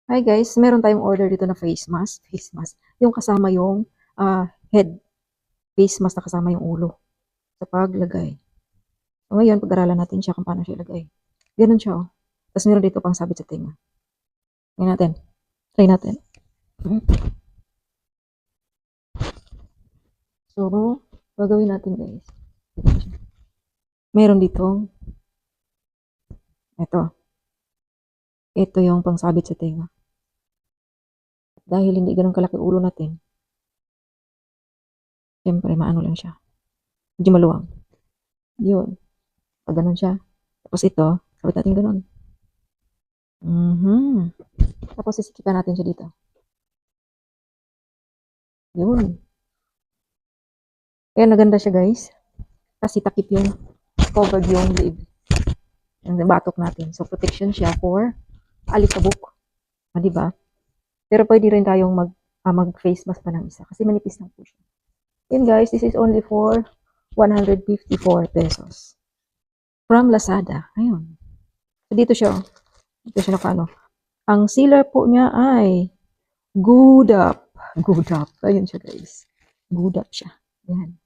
Hi guys, meron tayong order dito na face mask. Face mask. Yung kasama yung head. Face mask na kasama yung ulo. Sa paglagay. So ngayon, pag-aralan natin siya kung paano siya ilagay. Ganun siya oh. Tapos meron dito pang sabit sa tenga. Ngayon natin. Try natin. So, gagawin natin guys. Meron ditong ito. Ito yung pangsabit sa tenga. Dahil hindi ganun kalaki ulo natin, siyempre maano lang siya. Medyo maluwang. Yun. Pag ganun siya. Tapos ito, sabit natin ganun. Tapos sisikipan natin siya dito. Yun. Kaya maganda siya guys. Kasi takip yung covered yung liib. Yung batok natin. So protection siya for alikabok. Diba? Pero pwede rin tayong mag-face mask pa ng isa. Kasi manipis lang po siya. Yun guys, this is only for 154 pesos. From Lazada. Ayun. So dito siya. Dito siya nakaano. Ang sealer po niya ay Good Up. Good Up. Ayun siya guys. Good Up siya. Yan.